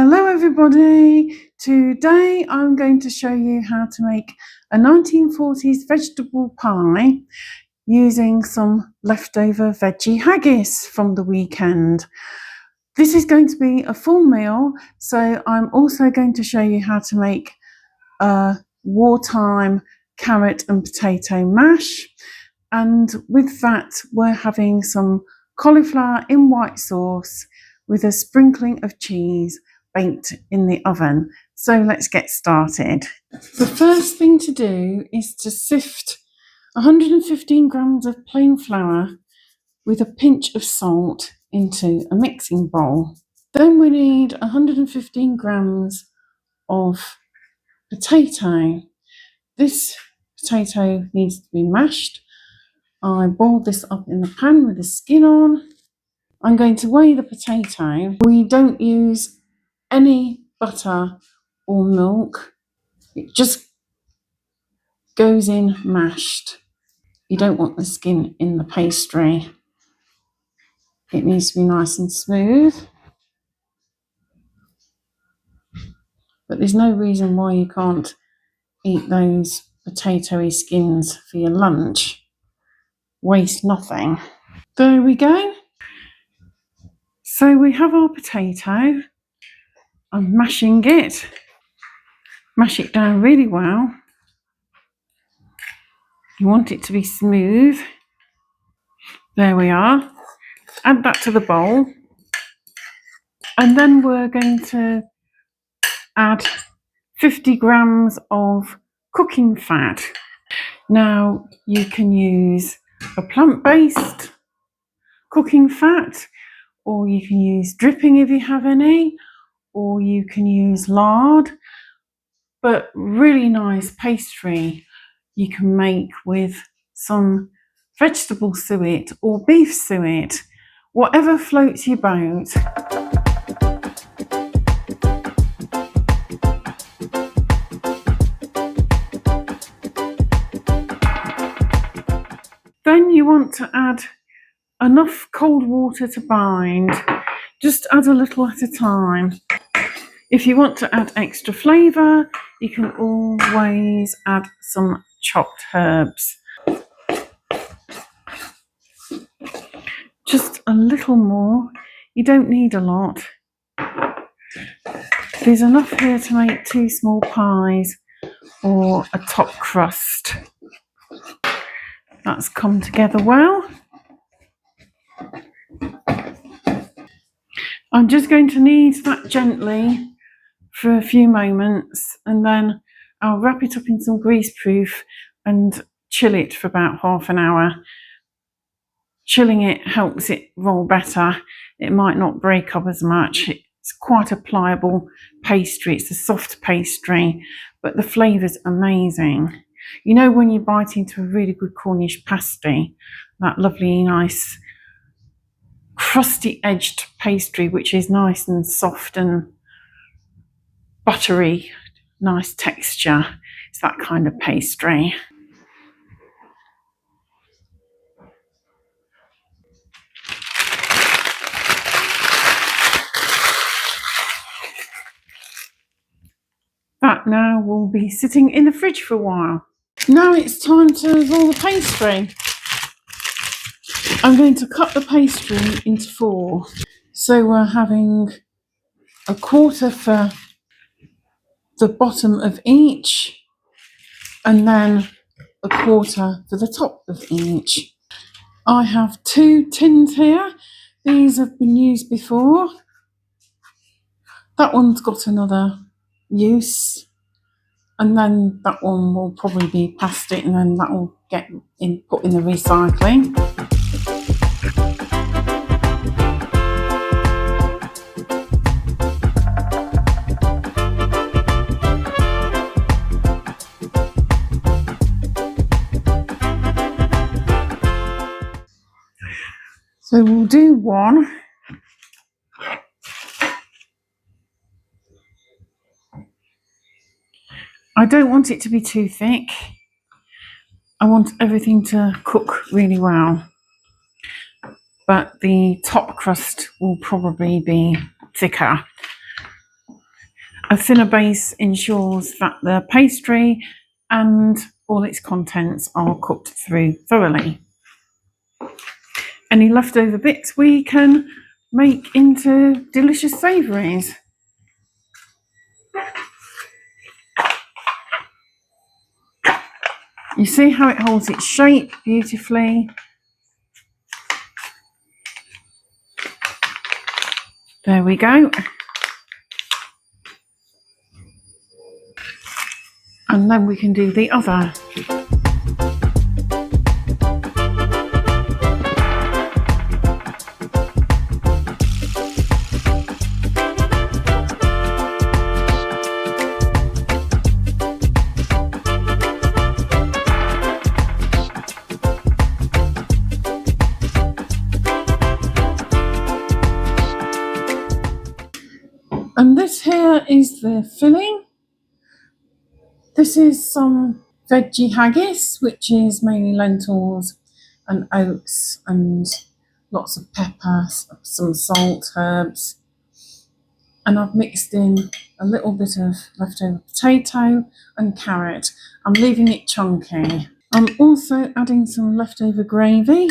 Hello everybody, today I'm going to show you how to make a 1940s vegetable pie using some leftover veggie haggis from the weekend. This is going to be a full meal, so I'm also going to show you how to make a wartime carrot and potato mash, and with that we're having some cauliflower in white sauce with a sprinkling of cheese baked in the oven. So let's get started. The first thing to do is to sift 115 grams of plain flour with a pinch of salt into a mixing bowl. Then we need 115 grams of potato. This potato needs to be mashed. I boiled this up in the pan with the skin on. I'm going to weigh the potato. We don't use any butter or milk. It just goes in mashed. You don't want the skin in the pastry. It needs to be nice and smooth. But there's no reason why you can't eat those potatoey skins for your lunch. Waste nothing. There we go. So we have our potato. I'm mashing it. Mash it down really well. You want it to be smooth. There we are. Add that to the bowl. And then we're going to add 50 grams of cooking fat. Now you can use a plant-based cooking fat, or you can use dripping if you have any, or you can use lard. But really nice pastry you can make with some vegetable suet or beef suet, whatever floats your boat. Then you want to add enough cold water to bind. Just add a little at a time. If you want to add extra flavour, you can always add some chopped herbs. Just a little more. You don't need a lot. There's enough here to make 2 small pies or a top crust. That's come together well. I'm just going to knead that gently for a few moments, and then I'll wrap it up in some greaseproof and chill it for about half an hour. Chilling it helps it roll better. It might not break up as much. It's quite a pliable pastry. It's a soft pastry, but the flavour's amazing. You know when you bite into a really good Cornish pasty, that lovely, nice, crusty edged pastry, which is nice and soft and buttery, nice texture. It's that kind of pastry. That now will be sitting in the fridge for a while. Now it's time to roll the pastry. I'm going to cut the pastry into 4. So we're having a quarter for the bottom of each, and then a quarter for the top of each. I have 2 tins here. These have been used before. That one's got another use, and then that one will probably be past it, and then that will get put in the recycling. So we'll do 1. I don't want it to be too thick. I want everything to cook really well. But the top crust will probably be thicker. A thinner base ensures that the pastry and all its contents are cooked through thoroughly. Any leftover bits we can make into delicious savouries. You see how it holds its shape beautifully. There we go. And then we can do the other. And this here is the filling. This is some veggie haggis, which is mainly lentils and oats and lots of pepper, some salt, herbs. And I've mixed in a little bit of leftover potato and carrot. I'm leaving it chunky. I'm also adding some leftover gravy.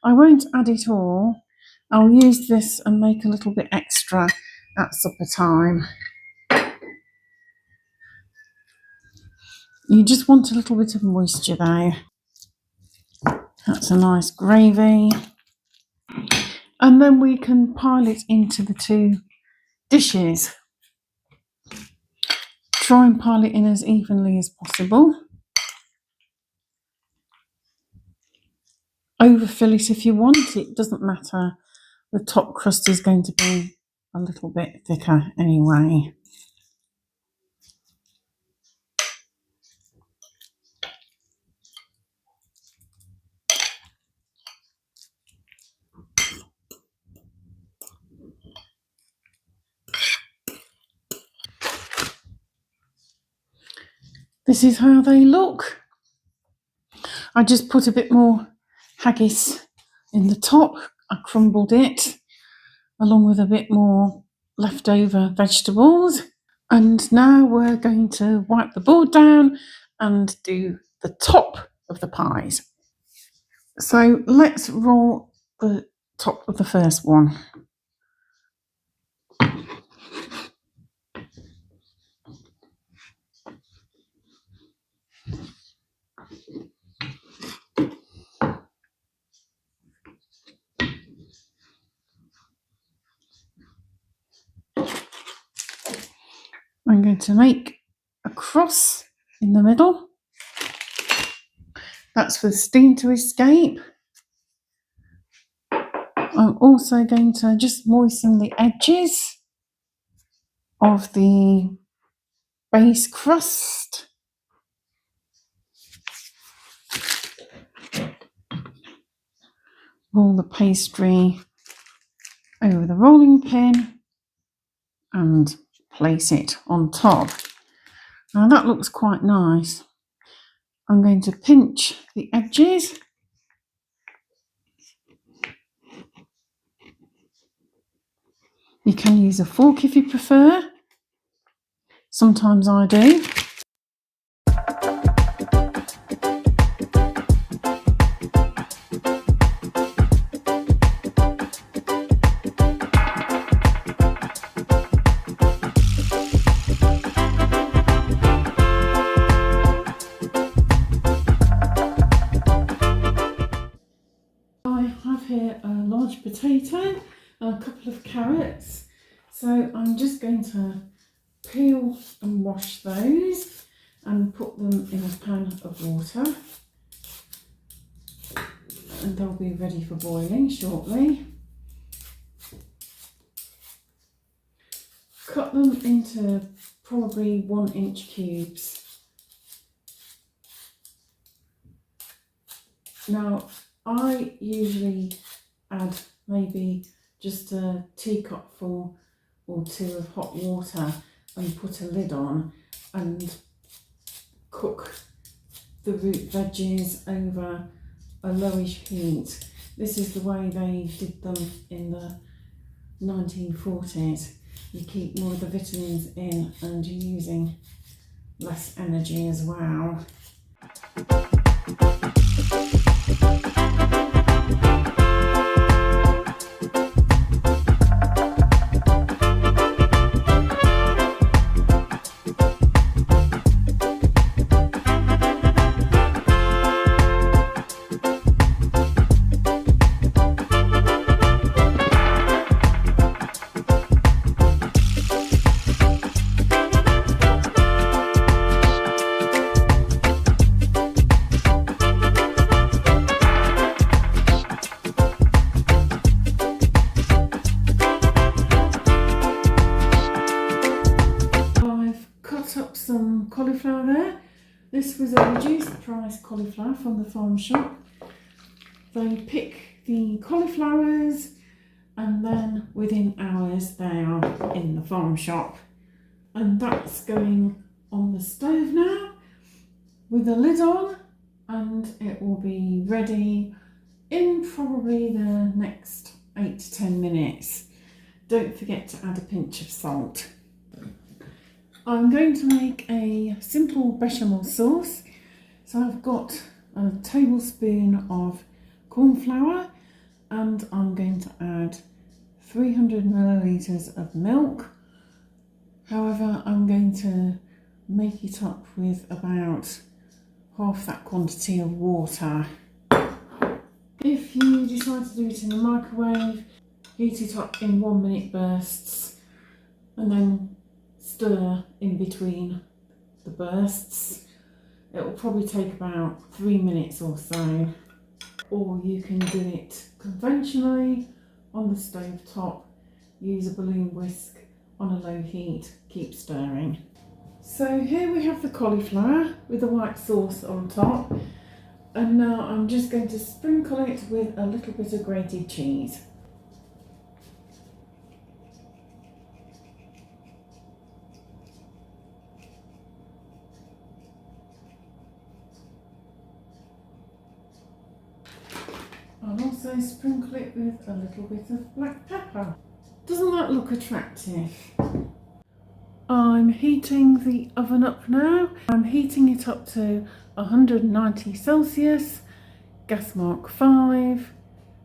I won't add it all. I'll use this and make a little bit extra at supper time. You just want a little bit of moisture though. That's a nice gravy. And then we can pile it into the two dishes. Try and pile it in as evenly as possible. Overfill it if you want, it doesn't matter. The top crust is going to be a little bit thicker anyway. This is how they look. I just put a bit more haggis in the top. I crumbled it along with a bit more leftover vegetables. And now we're going to wipe the board down and do the top of the pies. So let's roll the top of the first one. I'm going to make a cross in the middle. That's for steam to escape. I'm also going to just moisten the edges of the base crust. Roll the pastry over the rolling pin and place it on top. Now that looks quite nice. I'm going to pinch the edges. You can use a fork if you prefer. Sometimes I do. I have here a large potato and a couple of carrots. So I'm just going to peel and wash those and put them in a pan of water. And they'll be ready for boiling shortly. Cut them into probably 1-inch cubes. Now, I usually add maybe just a teacupful or two of hot water and put a lid on and cook the root veggies over a lowish heat. This is the way they did them in the 1940s. you keep more of the vitamins in and you're using less energy as well. Up some cauliflower there. This was a reduced price cauliflower from the farm shop. They pick the cauliflowers and then within hours they are in the farm shop. And that's going on the stove now with the lid on, and it will be ready in probably the next 8 to 10 minutes. Don't forget to add a pinch of salt. I'm going to make a simple bechamel sauce. So I've got a tablespoon of corn flour and I'm going to add 300 millilitres of milk. However, I'm going to make it up with about half that quantity of water. If you decide to do it in the microwave, heat it up in 1 minute bursts and then stir in between the bursts. It will probably take about 3 minutes or so, or you can do it conventionally on the stove top. Use a balloon whisk on a low heat, keep stirring. So here we have the cauliflower with the white sauce on top, and now I'm just going to sprinkle it with a little bit of grated cheese. I'll also sprinkle it with a little bit of black pepper. Doesn't that look attractive? I'm heating the oven up now. I'm heating it up to 190 Celsius, gas mark 5,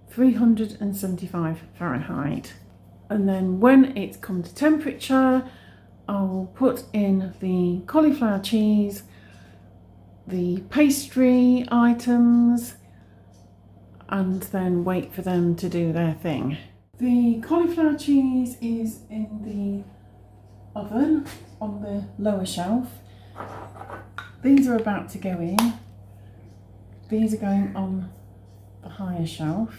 375 Fahrenheit. And then when it's come to temperature, I'll put in the cauliflower cheese, the pastry items, and then wait for them to do their thing. The cauliflower cheese is in the oven on the lower shelf. These are about to go in. These are going on the higher shelf.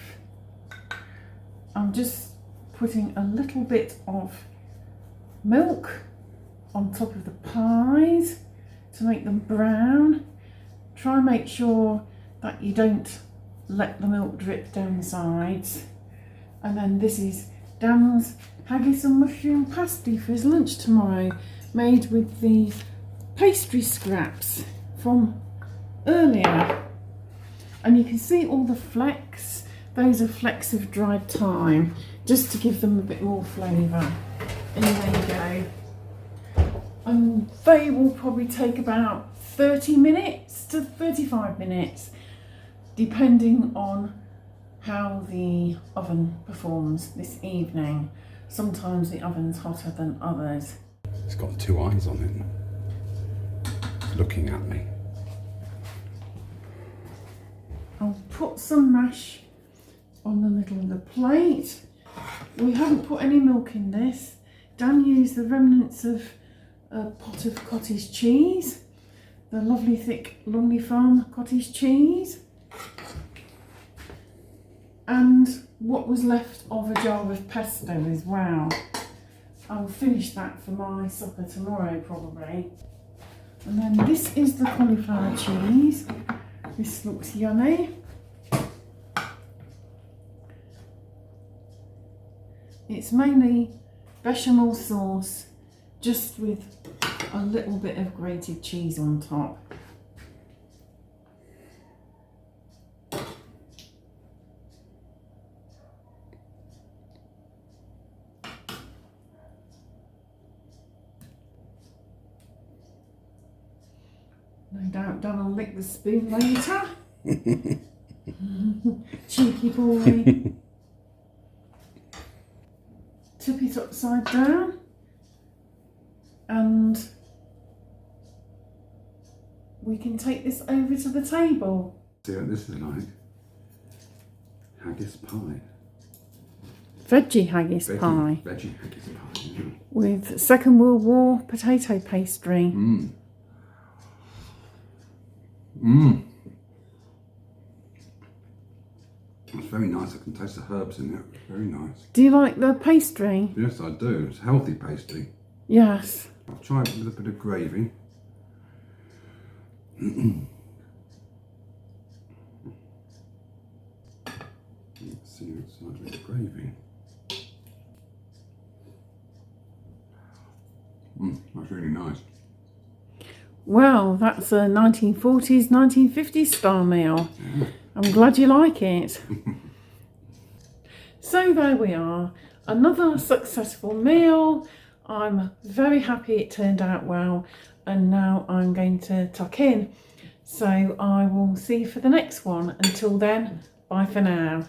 I'm just putting a little bit of milk on top of the pies to make them brown. Try and make sure that you don't let the milk drip down the sides. And then this is Dan's haggis and mushroom pasty for his lunch tomorrow, made with the pastry scraps from earlier. And you can see all the flecks. Those are flecks of dried thyme, just to give them a bit more flavour. And there you go. And they will probably take about 30 minutes to 35 minutes. Depending on how the oven performs this evening. Sometimes the oven's hotter than others. It's got 2 eyes on it, looking at me. I'll put some mash on the middle of the plate. We haven't put any milk in this. Dan used the remnants of a pot of cottage cheese, the lovely thick Longley Farm cottage cheese, and what was left of a jar of pesto as well. I'll finish that for my supper tomorrow probably. And then this is the cauliflower cheese. This looks yummy. It's mainly bechamel sauce, just with a little bit of grated cheese on top. No doubt Dan will lick the spoon later. Cheeky boy. Tip it upside down and we can take this over to the table. See what this is like? Haggis pie. Veggie haggis pie. Veggie haggis pie. Yeah. With Second World War potato pastry. Mmm. Mmm. It's very nice. I can taste the herbs in it. Very nice. Do you like the pastry? Yes, I do. It's healthy pastry. Yes. I'll try it with a bit of gravy. Let's see outside with the gravy. That's really nice. Well, that's a 1940s, 1950s style meal. Yeah. I'm glad you like it. So there we are. Another successful meal. I'm very happy it turned out well. And now I'm going to tuck in. So I will see you for the next one. Until then, bye for now.